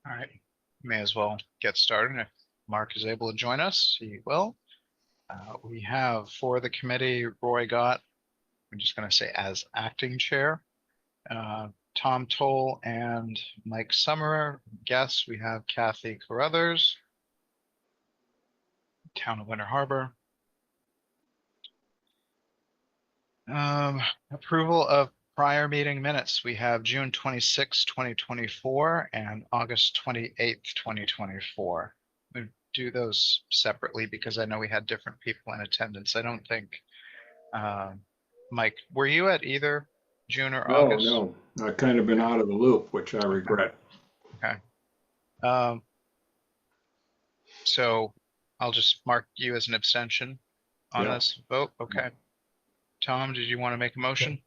All right, may as well get started. If Mark is able to join us, he will. We have for the committee, Roy Gott, I'm just going to say as acting chair, Tom Toll and Mike Summerer. Guests, we have Kathy Carruthers, Town of Winter Harbor. Approval of prior meeting minutes. We have June 26, 2024 and August 28th, 2024. We do those separately because I know we had different people in attendance. I don't think, Mike, were you at either June or August? No, I've kind of been out of the loop, which I regret. Okay. So I'll just mark you as an abstention on Yeah. this vote. Okay. Tom, did you want to make a motion?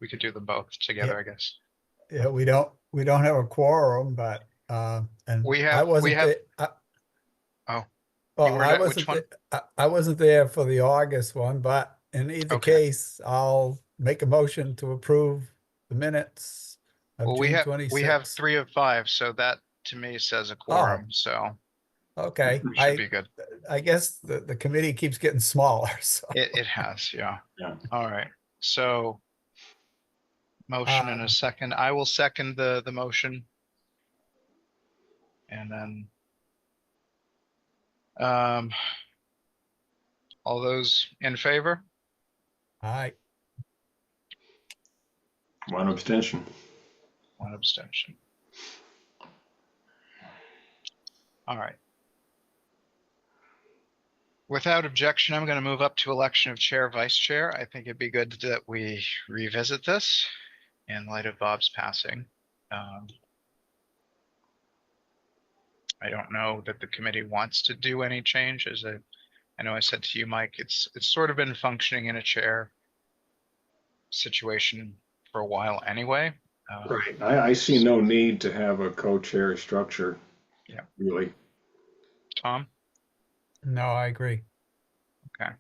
We could do them both together, I guess. Yeah, we don't have a quorum, but and We I have, wasn't there. oh, Well, you were I at wasn't which one? I wasn't there for the August one, but in either Okay. case, I'll make a motion to approve the minutes of Well, June we have 26th. 3 of 5, so that to me says a quorum, so Okay, we should be good. I guess the committee keeps getting smaller, so It has, yeah. Yeah. All right, so motion in a second. I will second the motion. And then all those in favor? I One abstention. One abstention. All right. Without objection, I'm going to move up to election of chair, vice chair. I think it'd be good that we revisit this in light of Bob's passing. I don't know that the committee wants to do any changes. I know I said to you, Mike, it's sort of been functioning in a chair situation for a while anyway. Right. I see no need to have a co-chair structure. Yeah. Really. Tom? No, I agree. Okay.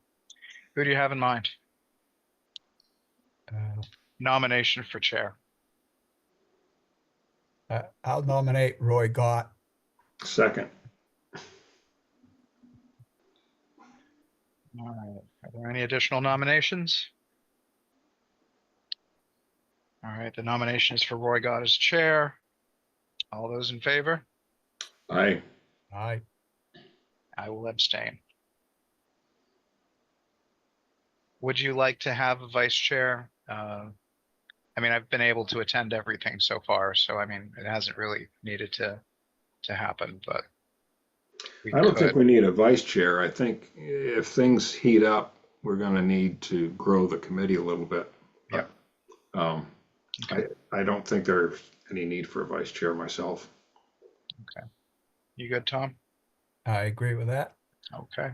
Who do you have in mind? Nomination for chair. I'll nominate Roy Gott. Second. All right. Are there any additional nominations? All right. The nomination is for Roy Gott as chair. All those in favor? Aye. I will abstain. Would you like to have a vice chair? I mean, I've been able to attend everything so far, so I mean, it hasn't really needed to happen, but I don't think we need a vice chair. I think if things heat up, we're going to need to grow the committee a little bit. Yeah. Okay. I don't think there's any need for a vice chair myself. Okay. You good, Tom? I agree with that. Okay.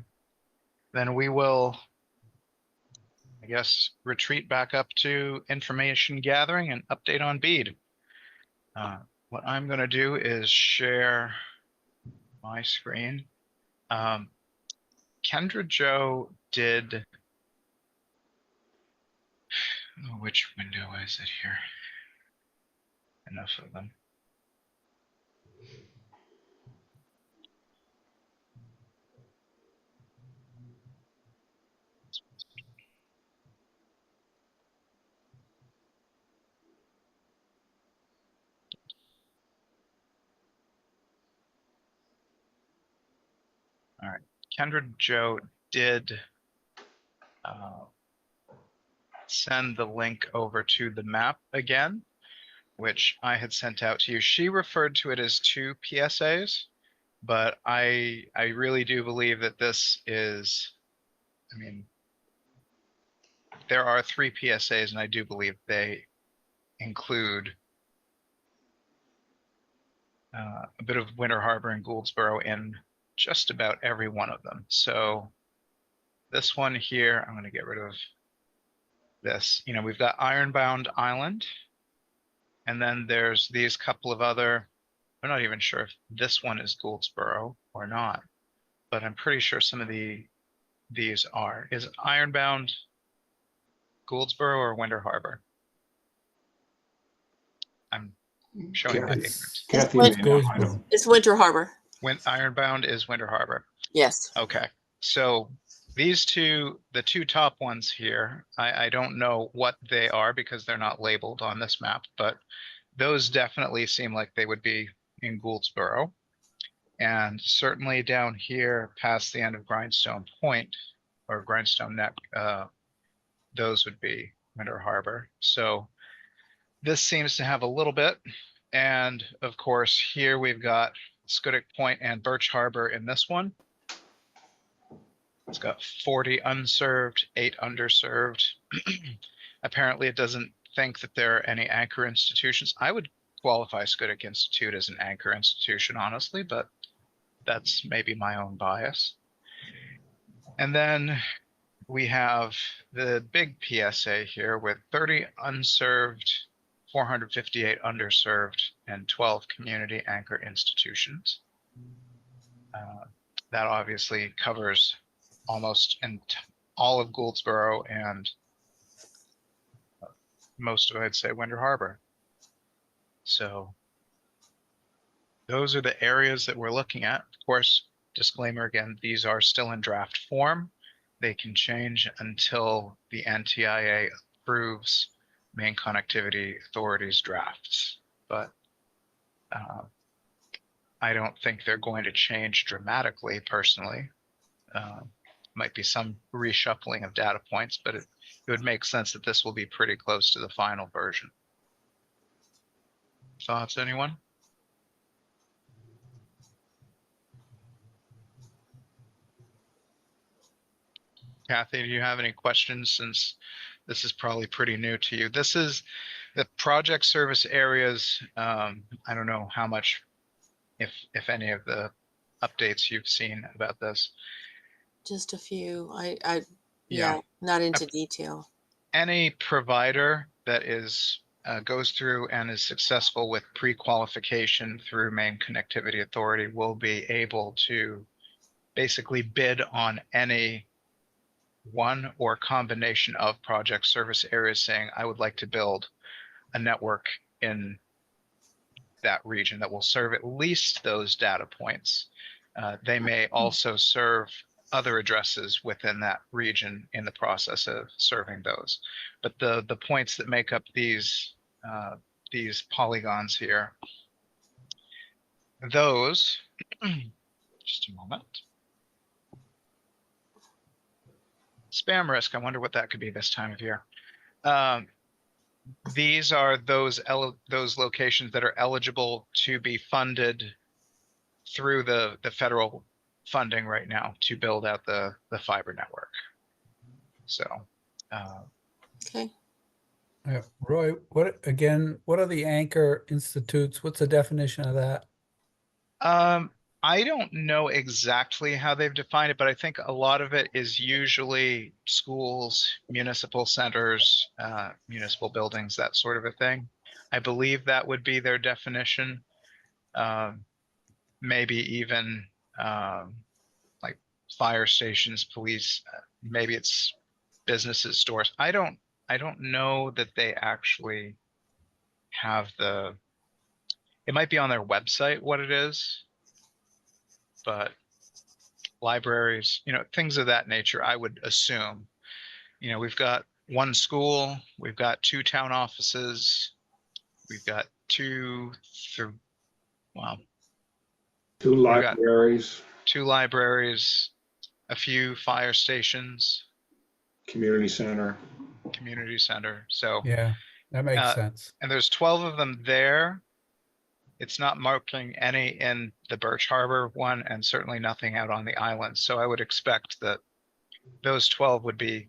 Then we will, I guess, retreat back up to information gathering and update on BEAD. What I'm going to do is share my screen. Kendra Jo did, which window is it here? Enough of them. All right, Kendra Jo did send the link over to the map again, which I had sent out to you. She referred to it as 2 PSAs, but I really do believe that this is, I mean, there are 3 PSAs, and I do believe they include a bit of Winter Harbor and Gouldsboro in just about every one of them. So this one here, I'm going to get rid of this. You know, we've got Ironbound Island, and then there's these couple of other, I'm not even sure if this one is Gouldsboro or not, but I'm pretty sure some of these are. Is Ironbound Gouldsboro or Winter Harbor? I'm showing my Kathy, ignorance. Kathy It's may know. I Goldsboro. don't. It's Winter Harbor. When Ironbound is Winter Harbor. Yes. Okay, so these two, the two top ones here, I don't know what they are because they're not labeled on this map, but those definitely seem like they would be in Gouldsboro. And certainly down here past the end of Grindstone Point or Grindstone Neck, those would be Winter Harbor. So this seems to have a little bit. And of course, here we've got Schoodic Point and Birch Harbor in this one. It's got 40 unserved, 8 underserved. Apparently it doesn't think that there are any anchor institutions. I would qualify Schoodic Institute as an anchor institution, honestly, but that's maybe my own bias. And then we have the big PSA here with 30 unserved, 458 underserved, and 12 community anchor institutions. That obviously covers almost all of Gouldsboro and most of, I'd say, Winter Harbor. So those are the areas that we're looking at. Of course, disclaimer again, these are still in draft form. They can change until the NTIA approves Main Connectivity Authority's drafts. But I don't think they're going to change dramatically personally. Might be some reshuffling of data points, but it would make sense that this will be pretty close to the final version. Thoughts, anyone? Kathy, do you have any questions, since this is probably pretty new to you? This is the project service areas. I don't know how much, if any of the updates you've seen about this. Just a few. Yeah. Yeah, not into detail. Any provider that is goes through and is successful with pre-qualification through Main Connectivity Authority will be able to basically bid on any one or combination of project service areas, saying, I would like to build a network in that region that will serve at least those data points. They may also serve other addresses within that region in the process of serving those. But the points that make up these polygons here, those, just a moment. Spam risk, I wonder what that could be this time of year. These are those locations that are eligible to be funded through the federal funding right now to build out the fiber network. So Okay. Roy, what are the anchor institutes? What's the definition of that? I don't know exactly how they've defined it, but I think a lot of it is usually schools, municipal centers, municipal buildings, that sort of a thing. I believe that would be their definition. Maybe even like fire stations, police, maybe it's businesses, stores. I don't know that they actually have it might be on their website what it is, but libraries, things of that nature, I would assume. We've got one school, we've got 2 town offices, we've got 2 libraries, 2 libraries, a few fire stations, community center. So Yeah, that makes sense. and there's 12 of them there. It's not marking any in the Birch Harbor one, and certainly nothing out on the island. So I would expect that those 12 would be,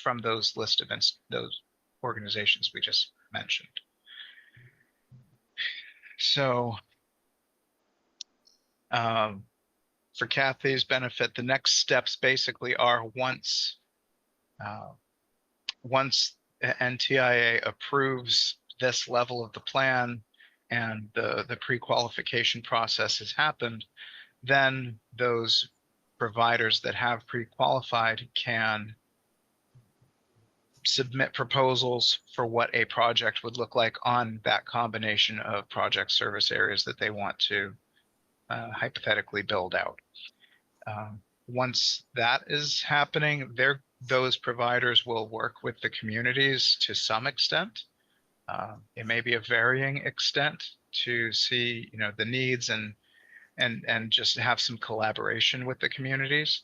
from those list of those organizations we just mentioned. So for Kathy's benefit, the next steps basically are once NTIA approves this level of the plan and the pre-qualification process has happened, then those providers that have pre-qualified can submit proposals for what a project would look like on that combination of project service areas that they want to hypothetically build out. Once that is happening, those providers will work with the communities to some extent. It may be a varying extent to see, the needs and just have some collaboration with the communities.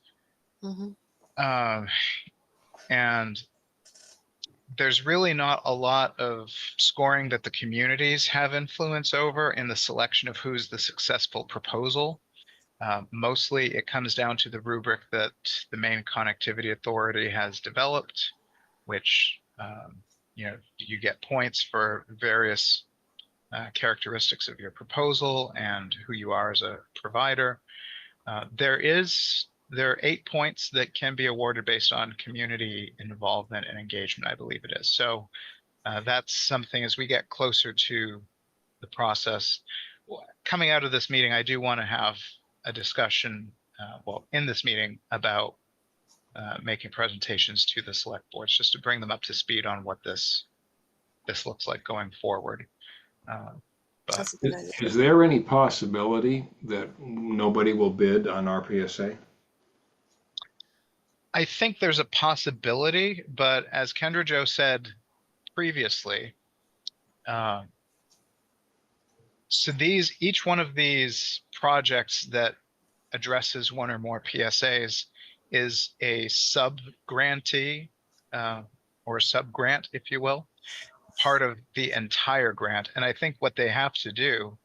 And there's really not a lot of scoring that the communities have influence over in the selection of who's the successful proposal. Mostly it comes down to the rubric that the Maine Connectivity Authority has developed, which, you get points for various characteristics of your proposal and who you are as a provider. There are 8 points that can be awarded based on community involvement and engagement, I believe it is. So that's something as we get closer to the process. Coming out of this meeting, I do want to have a discussion, in this meeting about making presentations to the select boards, just to bring them up to speed on what this looks like going forward. But That's a good idea. Is there any possibility that nobody will bid on RPSA? I think there's a possibility, but as Kendra Jo said previously, so each one of these projects that addresses one or more PSAs is a sub-grantee or sub-grant, if you will, part of the entire grant. And I think what they have to do,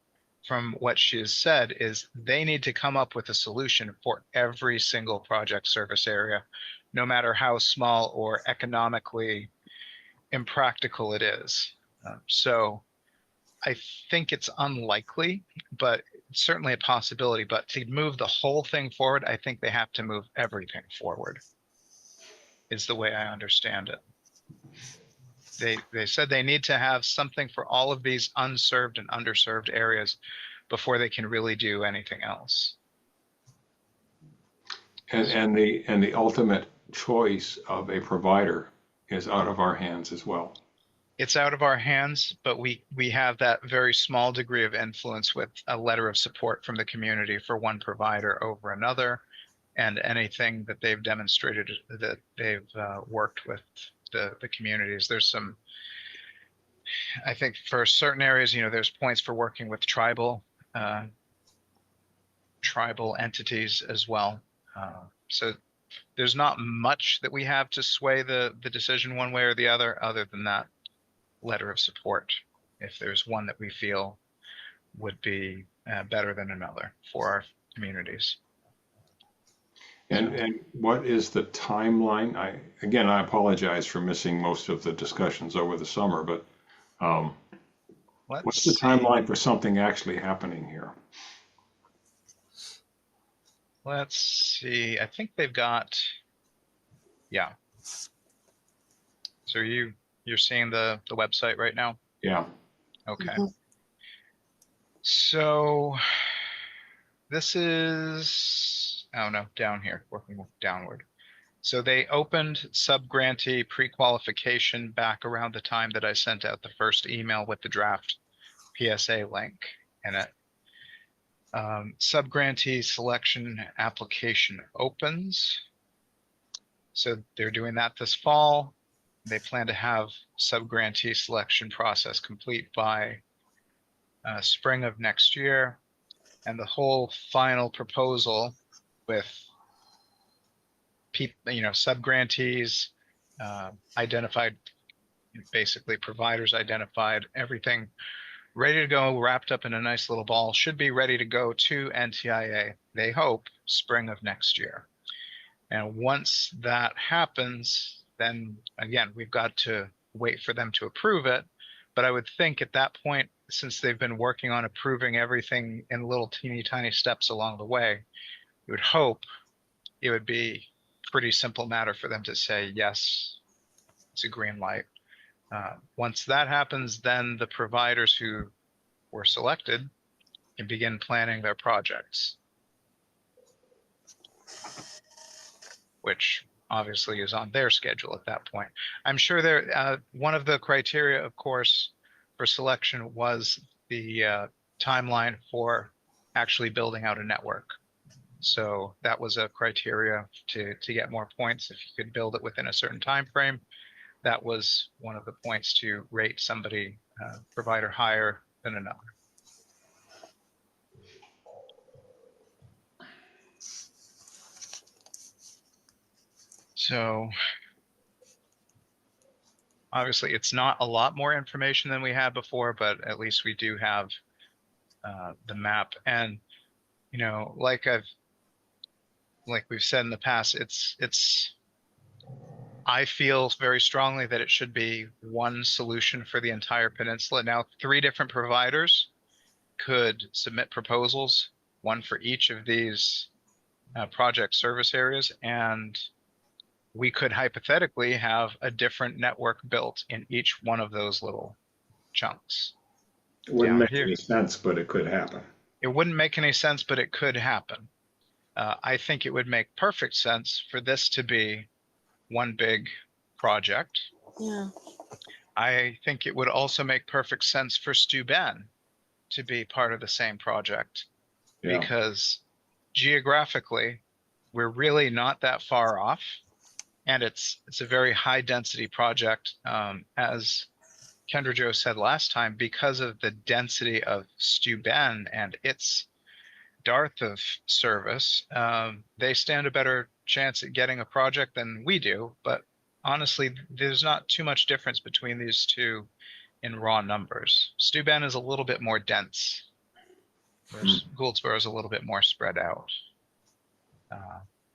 from what she has said, is they need to come up with a solution for every single project service area, no matter how small or economically impractical it is. So I think it's unlikely, but it's certainly a possibility. But to move the whole thing forward, I think they have to move everything forward, is the way I understand it. They said they need to have something for all of these unserved and underserved areas before they can really do anything else. And the ultimate choice of a provider is out of our hands as well. It's out of our hands, but we have that very small degree of influence with a letter of support from the community for one provider over another, and anything that they've demonstrated that they've worked with the communities. There's some, I think for certain areas, there's points for working with tribal entities as well. So there's not much that we have to sway the decision one way or the other than that letter of support, if there's one that we feel would be better than another for our communities. And what is the timeline? I apologize for missing most of the discussions over the summer, but what's the timeline for something actually happening here? Let's see. I think they've got, yeah. So you're seeing the website right now? Yeah. Okay. So this is, oh no, down here, working downward. So they opened sub-grantee pre-qualification back around the time that I sent out the first email with the draft PSA link in it. Sub-grantee selection application opens. So they're doing that this fall. They plan to have sub-grantee selection process complete by spring of next year. And the whole final proposal with sub-grantees identified, basically providers identified, everything ready to go, wrapped up in a nice little ball, should be ready to go to NTIA, they hope, spring of next year. And once that happens, then again, we've got to wait for them to approve it. But I would think at that point, since they've been working on approving everything in little teeny tiny steps along the way, you would hope it would be a pretty simple matter for them to say, yes, it's a green light. Once that happens, then the providers who were selected can begin planning their projects, which obviously is on their schedule at that point. I'm sure one of the criteria, of course, for selection was the timeline for actually building out a network. So that was a criteria to get more points. If you could build it within a certain time frame, that was one of the points to rate somebody provider higher than another. So obviously it's not a lot more information than we had before, but at least we do have the map. And, you know, like we've said in the past, I feel very strongly that it should be one solution for the entire peninsula. Now, 3 different providers could submit proposals, one for each of these project service areas, and we could hypothetically have a different network built in each one of those little chunks. It wouldn't Down make here. any sense, but it could happen. It wouldn't make any sense, but it could happen. I think it would make perfect sense for this to be one big project. Yeah. I think it would also make perfect sense for Steuben to be part of the same project, Yeah. because geographically, we're really not that far off, and it's a very high density project. As Kendra Jo said last time, because of the density of Steuben and its dearth of service, they stand a better chance at getting a project than we do. But honestly, there's not too much difference between these two in raw numbers. Steuben is a little bit more dense, whereas Gouldsboro is a little bit more spread out.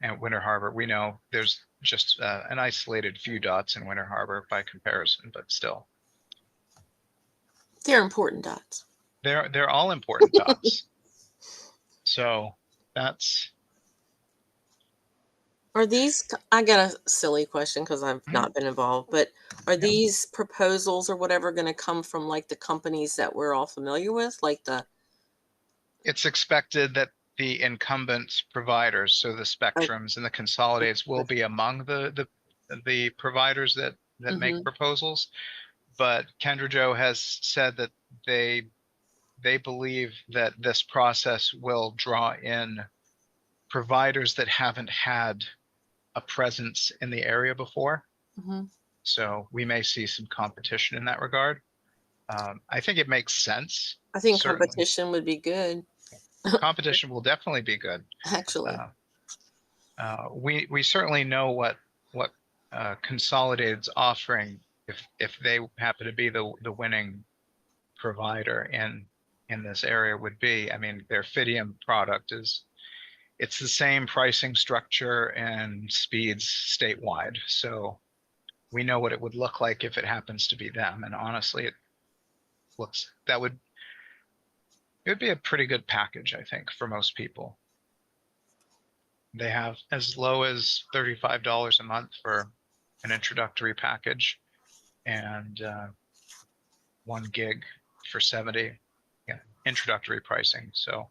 And Winter Harbor, we know there's just an isolated few dots in Winter Harbor by comparison, but still. They're important dots. They're all important dots. So that's. Are these, I got a silly question because I've not been involved, but are these proposals or whatever going to come from like the companies that we're all familiar with? Like It's expected that the incumbent providers, so the Spectrums and the Consolidates, will be among the providers that make proposals. But Kendra Jo has said that they believe that this process will draw in providers that haven't had a presence in the area before. So we may see some competition in that regard. I think it makes sense. I think certainly. competition would be good. Competition will definitely be good. Actually. We certainly know what Consolidated's offering if they happen to be the winning provider in this area would be. I mean, their Fidium product it's the same pricing structure and speeds statewide. So we know what it would look like if it happens to be them. And honestly, it would be a pretty good package, I think, for most people. They have as low as $35 a month for an introductory package, and 1 gig for $70. Yeah, introductory pricing. So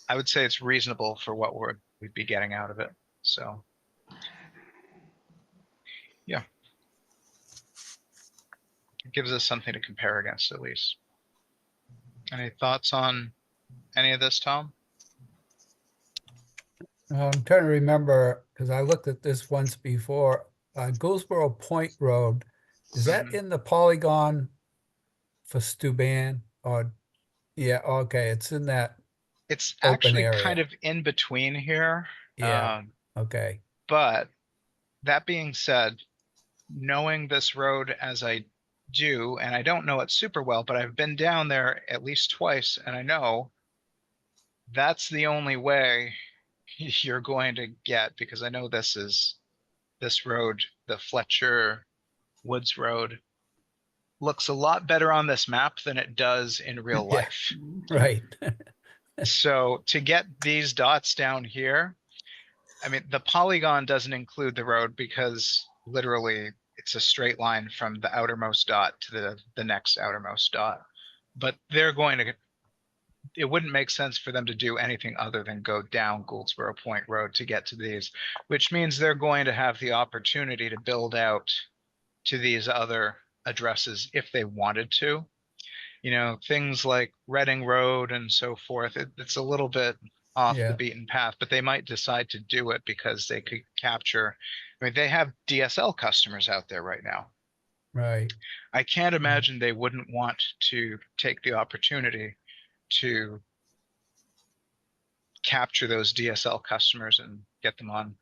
I would say it's reasonable for what we'd be getting out of it. So yeah, it gives us something to compare against at least. Any thoughts on any of this, Tom? I'm trying to remember, because I looked at this once before. Gouldsboro Point Road, is that in the polygon for Steuben? Or yeah, okay, it's in that. It's Open actually area. kind of in between here. Yeah. Okay. But that being said, knowing this road as I do, and I don't know it super well, but I've been down there at least twice, and I know that's the only way you're going to get, because I know this road, the Fletcher Woods Road, looks a lot better on this map than it does in real Yeah. life. Right. So to get these dots down here, I mean, the polygon doesn't include the road because literally it's a straight line from the outermost dot to the next outermost dot. But they're going to it wouldn't make sense for them to do anything other than go down Goldsboro Point Road to get to these, which means they're going to have the opportunity to build out to these other addresses if they wanted to. You know, things like Reading Road and so forth, it's a little bit off the Yeah. beaten path, but they might decide to do it because they could capture, I mean, they have DSL customers out there right now. Right. I can't imagine they wouldn't want to take the opportunity to capture those DSL customers and get them on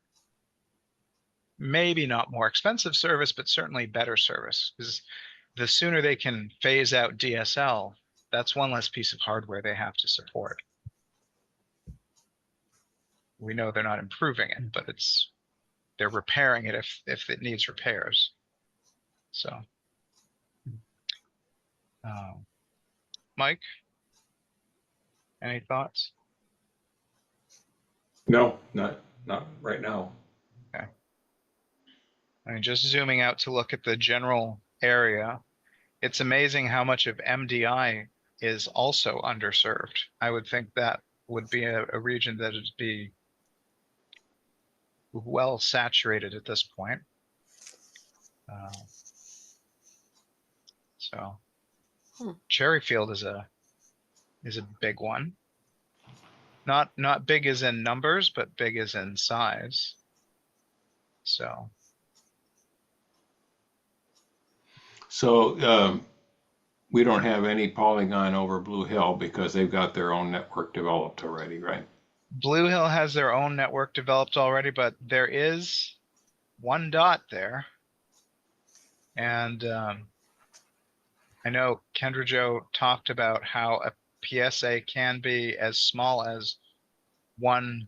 maybe not more expensive service, but certainly better service. Because the sooner they can phase out DSL, that's one less piece of hardware they have to support. We know they're not improving it, but they're repairing it if it needs repairs. So, Mike, any thoughts? No, not right now. Okay. I mean, just zooming out to look at the general area, it's amazing how much of MDI is also underserved. I would think that would be a region that would be well saturated at this point. So Cherryfield is a big one. Not big as in numbers, but big as in size. So We don't have any Polygon over Blue Hill because they've got their own network developed already, right? Blue Hill has their own network developed already, but there is one dot there. And I know Kendra Jo talked about how a PSA can be as small as one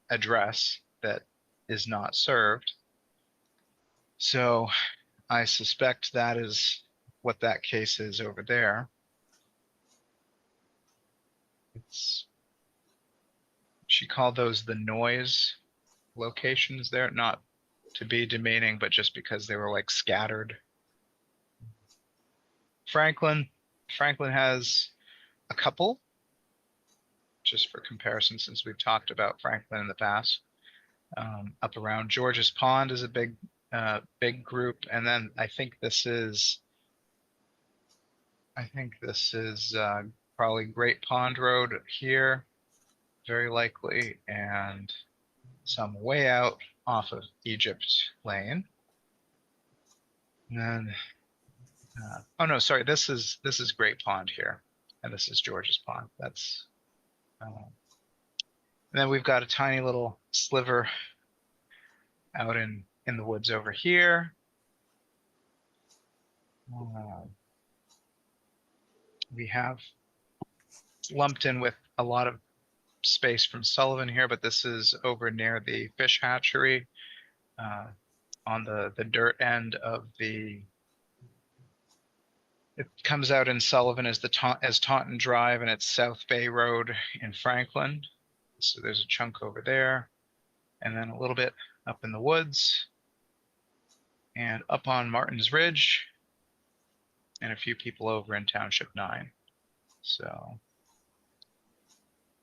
address that is not served. So I suspect that is what that case is over there. She called those the noise locations there, not to be demeaning, but just because they were like scattered. Franklin has a couple, just for comparison, since we've talked about Franklin in the past. Up around George's Pond is a big group, and then I think this is probably Great Pond Road here, very likely, and some way out off of Egypt Lane. And then, oh no, sorry, this is Great Pond here, and this is George's Pond. That's, and then we've got a tiny little sliver out in the woods over here. We have lumped in with a lot of space from Sullivan here, but this is over near the fish hatchery on the dirt end of the, it comes out in Sullivan as Taunton Drive, and it's South Bay Road in Franklin. So there's a chunk over there, and then a little bit up in the woods and up on Martin's Ridge, and a few people over in Township 9. So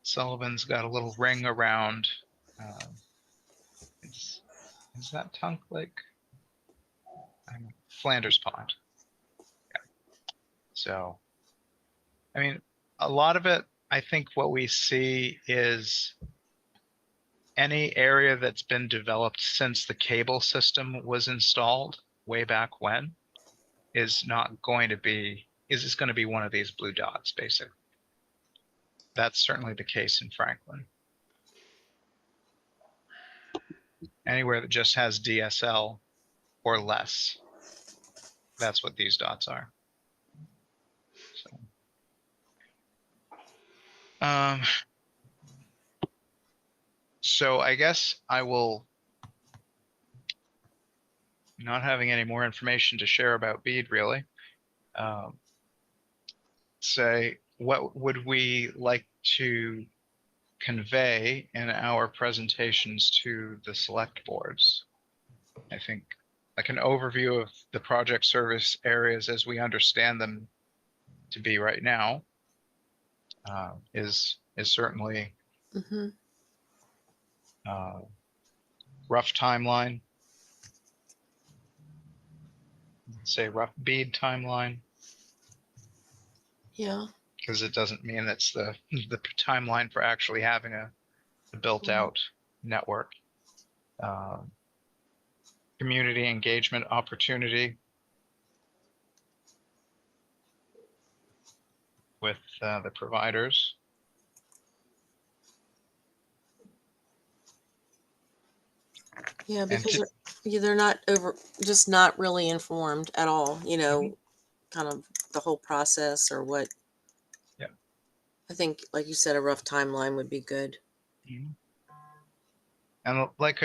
Sullivan's got a little ring around. Is that Tunk Lake? Flanders Pond. Yeah. So, I mean, a lot of it, I think what we see is any area that's been developed since the cable system was installed way back when is going to be one of these blue dots, basically. That's certainly the case in Franklin. Anywhere that just has DSL or less, that's what these dots are. So I guess I will, not having any more information to share about BEAD really, say, what would we like to convey in our presentations to the select boards? I think like an overview of the project service areas as we understand them to be right now. is certainly Mhm. rough timeline. Say rough bead timeline, Yeah. because it doesn't mean it's the timeline for actually having a built out network. Community engagement opportunity with the providers. Yeah, And because to- they're not just not really informed at all, Mhm. kind of the whole process or what. Yeah. I think, like you said, a rough timeline would be good. Mhm. And like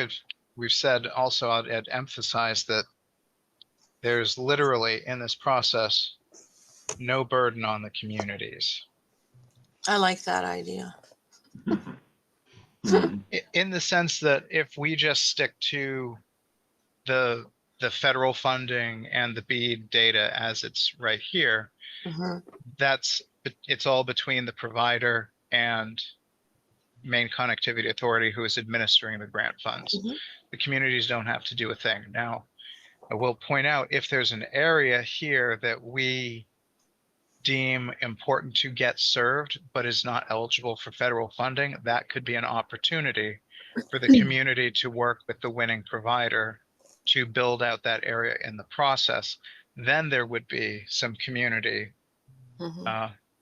we've said, also I'd emphasize that there's literally in this process no burden on the communities. I like that idea. Mhm. In the sense that if we just stick to the federal funding and the BEAD data as it's right here, Hmm. it's all between the provider and Maine Connectivity Authority, who is administering the grant funds. Mhm. The communities don't have to do a thing. Now, I will point out, if there's an area here that we deem important to get served, but is not eligible for federal funding, that could be an opportunity for the community to work with the winning provider to build out that area in the process. Then there would be some community Hmm.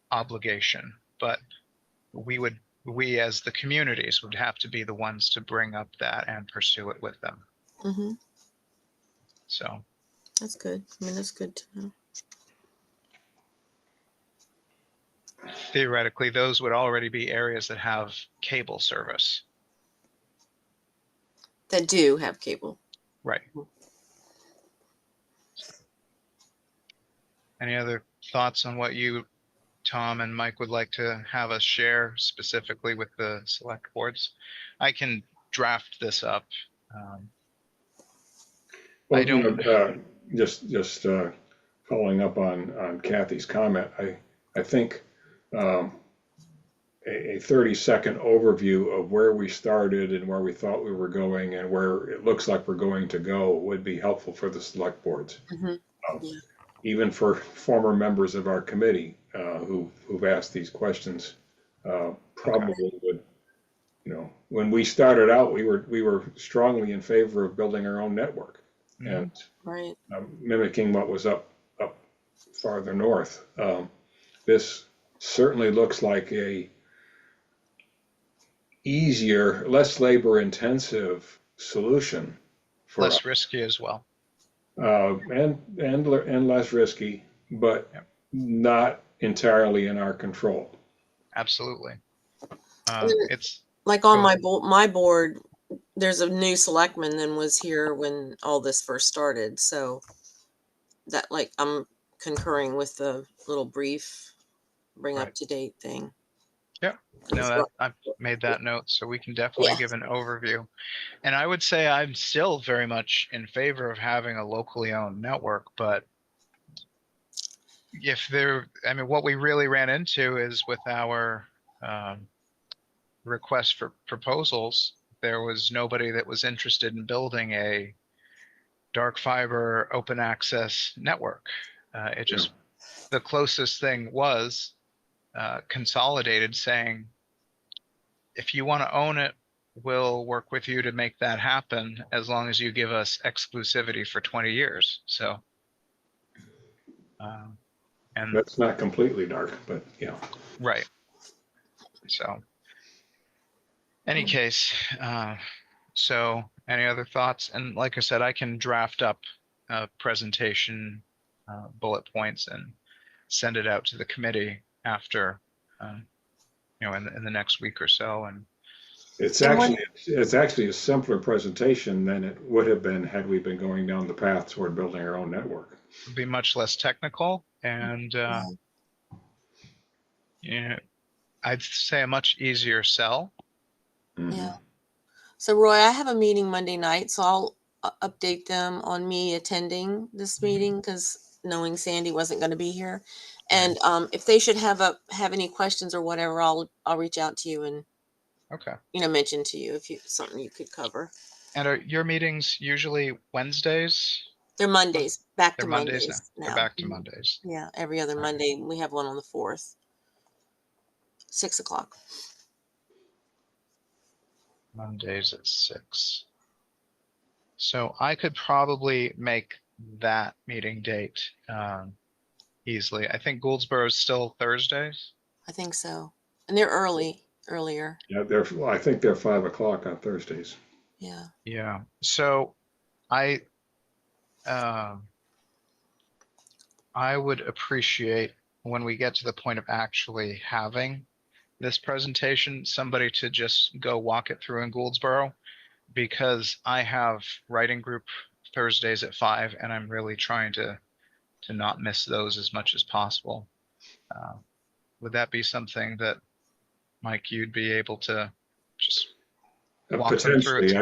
obligation, but we as the communities would have to be the ones to bring up that and pursue it with them. Hmm. So That's good. I mean, that's good to know. theoretically, those would already be areas that have cable service. That do have cable. Right. Any other thoughts on what you, Tom and Mike, would like to have us share specifically with the select boards? I can draft this up. Well, I don't. just following up on Kathy's comment, I think a 30-second overview of where we started and where we thought we were going and where it looks like we're going to go would be helpful for the select boards. Hmm. Um, Yeah. Even for former members of our committee who've asked these questions, probably would, when we started out, we were strongly in favor of building our own network and Right. mimicking what was up farther north. This certainly looks like a easier, less labor intensive solution for us, Less risky as well. and less risky, but Yep. not entirely in our control. Absolutely. It's Like on my board, there's a new selectman than was here when all this first started. So that, like, I'm concurring with the little brief bring Right. up to date thing. Yeah. No, that I've made that note, so we can definitely Yeah. give an overview. And I would say I'm still very much in favor of having a locally owned network, but I mean, what we really ran into is with our request for proposals, there was nobody that was interested in building a dark fiber open access network. It just, the closest thing was Consolidated saying, if you want to own it, we'll work with you to make that happen as long as you give us exclusivity for 20 years. So, and That's not completely dark, but yeah. right. So, any case, so any other thoughts? And like I said, I can draft up a presentation, bullet points, and send it out to the committee after, in the next week or so. And It's And when- actually a simpler presentation than it would have been had we been going down the path toward building our own network. it'll be much less technical, and I'd say a much easier sell. Yeah. So Roy, I have a meeting Monday night, so I'll update them on me attending this meeting because knowing Sandy wasn't going to be here. And if they should have any questions or whatever, I'll reach out to you and, Okay. mention to you if you something you could cover. And are your meetings usually Wednesdays? They're Mondays, back They're to Mondays now. Mondays They're now. back to Mhm. Mondays. Yeah, every other Okay. Monday. We have one on the 4th, 6:00. Mondays at 6. So I could probably make that meeting date easily. I think Gouldsboro is still Thursdays. I think so. And they're earlier. Yeah, well, I think they're 5 o'clock on Thursdays. Yeah. Yeah. So I would appreciate when we get to the point of actually having this presentation, somebody to just go walk it through in Gouldsboro, because I have writing group Thursdays at 5, and I'm really trying to not miss those as much as possible. Would that be something that, Mike, you'd be able to just walk them through it? Potentially,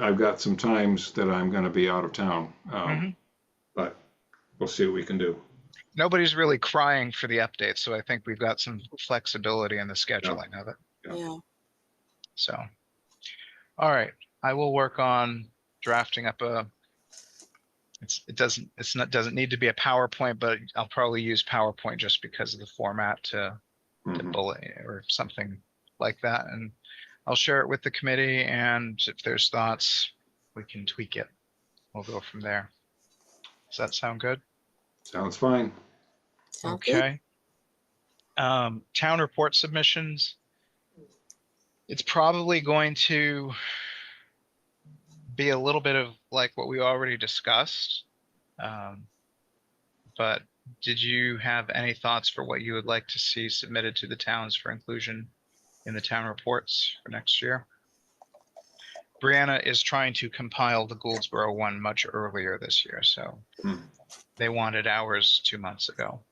I've got some times that I'm going to be out of town, Mhm. but we'll see what we can do. Nobody's really crying for the updates, so I think we've got some flexibility in the scheduling of it. Yeah. Yeah. So, all right, I will work on drafting up it doesn't need to be a PowerPoint, but I'll probably use PowerPoint just because of the format to Mhm. bullet or something like that. And I'll share it with the committee, and if there's thoughts, we can tweak it. We'll go from there. Does that sound good? Sounds fine. Sounds good. Okay. Town report submissions. It's probably going to be a little bit of like what we already discussed. But did you have any thoughts for what you would like to see submitted to the towns for inclusion in the town reports for next year? Brianna is trying to compile the Gouldsboro one much earlier this year, so they wanted ours 2 months ago.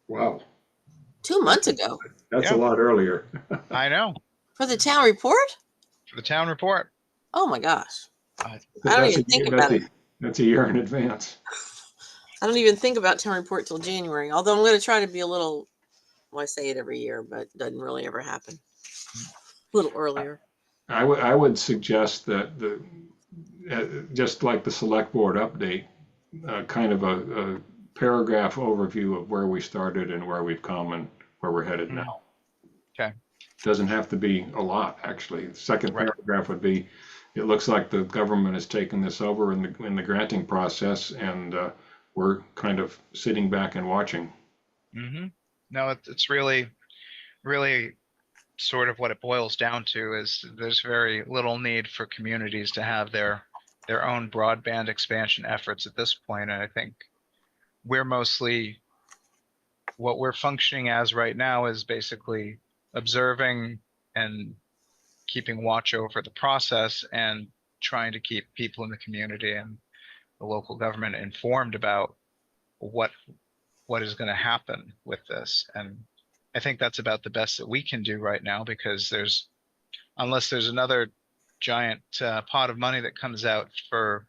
Wow, 2 months ago that's Yeah. a lot earlier. I know, for the town report. for the town report. Oh my gosh. I don't That's even think about it. That's a year in advance. I don't even think about town report till January. Although I'm going to try to be a little. Well, I say it every year, but it doesn't really ever happen. A little earlier. I would suggest that just like the select board update, kind of a paragraph overview of where we started and where we've come and where we're headed now. Okay. Doesn't have to be a lot, actually. The second Right. paragraph would be, it looks like the government has taken this over in the granting process, and we're kind of sitting back and watching. Mm-hmm. No, it's really, really sort of what it boils down to is there's very little need for communities to have their own broadband expansion efforts at this point. And I think we're mostly, what we're functioning as right now is basically observing and keeping watch over the process and trying to keep people in the community and the local government informed about what is going to happen with this. And I think that's about the best that we can do right now, because unless there's another giant pot of money that comes out for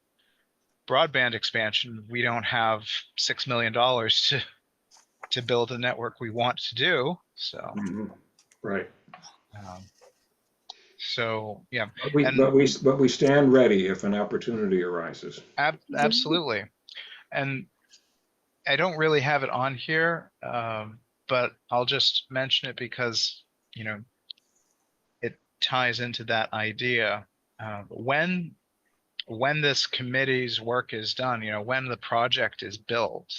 broadband expansion, we don't have $6 million to build the network we want to do. So, Right. So yeah, But we stand ready if an opportunity arises. Absolutely. And I don't really have it on here, but I'll just mention it because, it ties into that idea. When this committee's work is done, when the project is built,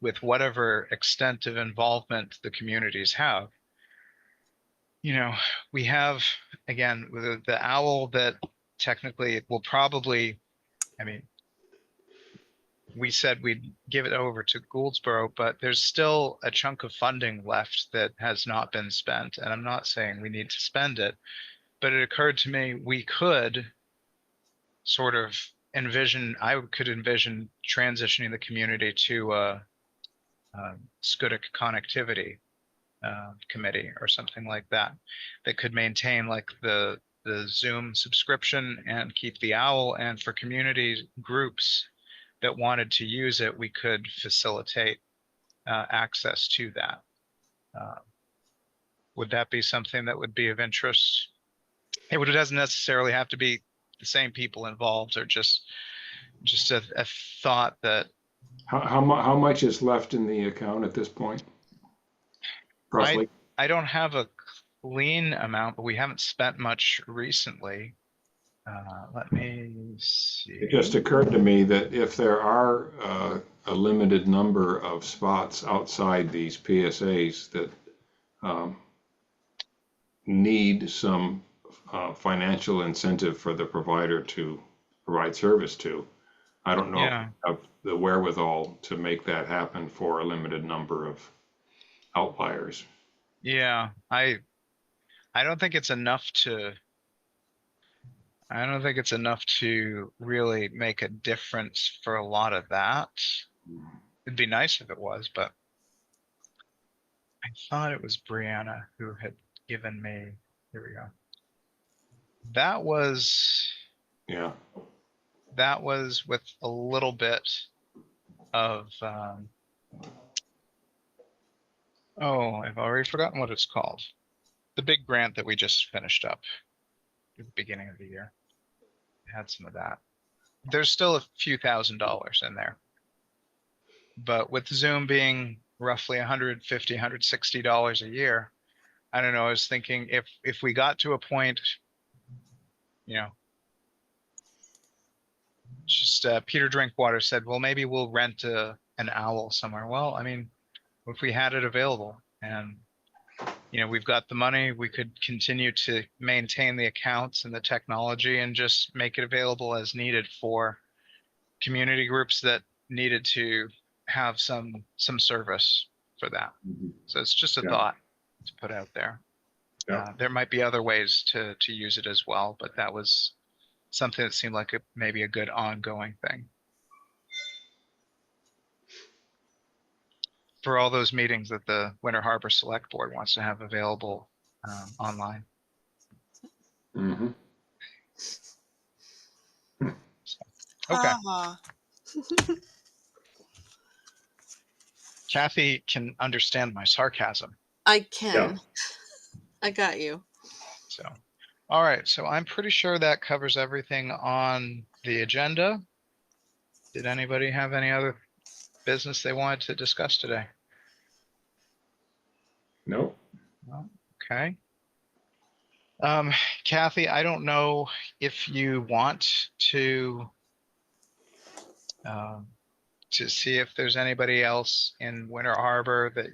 with whatever extent of involvement the communities have, we have, again, the OWL that technically will probably, we said we'd give it over to Gouldsboro, but there's still a chunk of funding left that has not been spent. And I'm not saying we need to spend it, but it occurred to me we could sort of envision transitioning the community to a SCUDIC connectivity committee or something like that could maintain like the Zoom subscription and keep the OWL, and for community groups that wanted to use it, we could facilitate access to that. Would that be something that would be of interest? It doesn't necessarily have to be the same people involved, or just a thought that How much is left in the account at this point? Roughly? I don't have a clean amount, but we haven't spent much recently. Let me see. It just occurred to me that if there are a limited number of spots outside these PSAs that need some financial incentive for the provider to provide service to, I don't know if Yeah. we have the wherewithal to make that happen for a limited number of outliers. Yeah, I don't think it's enough to. I don't think it's enough to really make a difference for a lot of that. It'd be nice if it was, but I thought it was Brianna who had given me. Here we go. That was Yeah. with a little bit of. Oh, I've already forgotten what it's called. The big grant that we just finished up at the beginning of the year. Had some of that. There's still a few $1,000s in there. But with Zoom being roughly $150, $160 a year, I don't know, I was thinking if we got to a point, just Peter Drinkwater said, well, maybe we'll rent an owl somewhere. Well, I mean, if we had it available and we've got the money, we could continue to maintain the accounts and the technology and just make it available as needed for community groups that needed to have some service for that. So it's just a Yeah. thought to put out there. Yeah. There might be other ways to use it as well, but that was something that seemed like maybe a good ongoing thing. For all those meetings that the Winter Harbor Select Board wants to have available online. Mm-hmm. Okay. Ah, Kathy can understand my sarcasm. I can. I got you. So, all right. So I'm pretty sure that covers everything on the agenda. Did anybody have any other business they wanted to discuss today? No. Okay. Kathy, I don't know if you want to see if there's anybody else in Winter Harbor that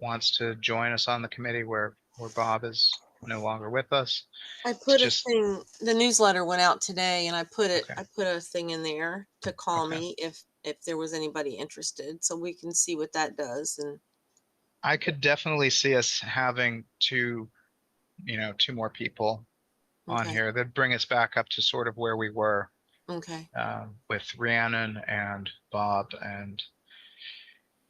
wants to join us on the committee where Bob is no longer with us. I put a just- thing, the newsletter went out today and I put Okay. a thing in there to call Okay. me if there was anybody interested, so we can see what that does. And I could definitely see us having two more people on okay. here that bring us back up to sort of where we were Okay. with Rhiannon and Bob, and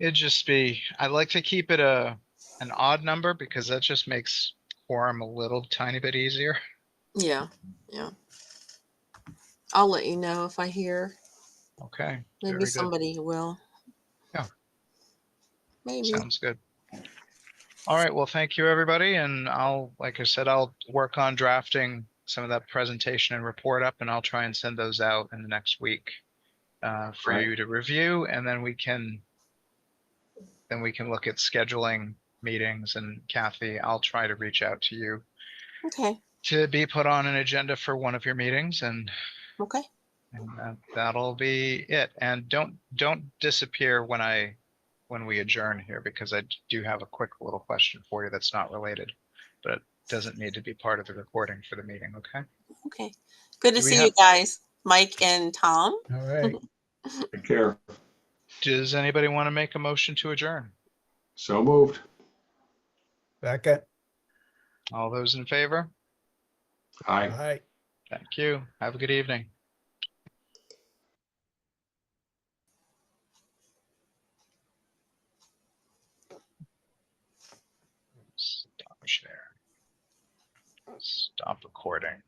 it'd just be, I'd like to keep it an odd number because that just makes quorum a little tiny bit easier. Yeah. Yeah. I'll let you know if I hear. Okay. Maybe very good. somebody will. Yeah. Maybe. Sounds good. All right. Well, thank you, everybody. And like I said, I'll work on drafting some of that presentation and report up, and I'll try and send those out in the next week for Right. you to review. And then we can look at scheduling meetings. And Kathy, I'll try to reach out to you Okay. to be put on an agenda for one of your meetings, and Okay. that'll be it. And don't disappear when we adjourn here, because I do have a quick little question for you that's not related, but it doesn't need to be part of the recording for the meeting. Okay. Okay. Good to Do we see have- you guys, Mike and Tom. All right. Take care. Does anybody want to make a motion to adjourn? So moved. Second. All those in favor? Aye. All right. Thank you. Have a good evening. Stop share. Stop recording.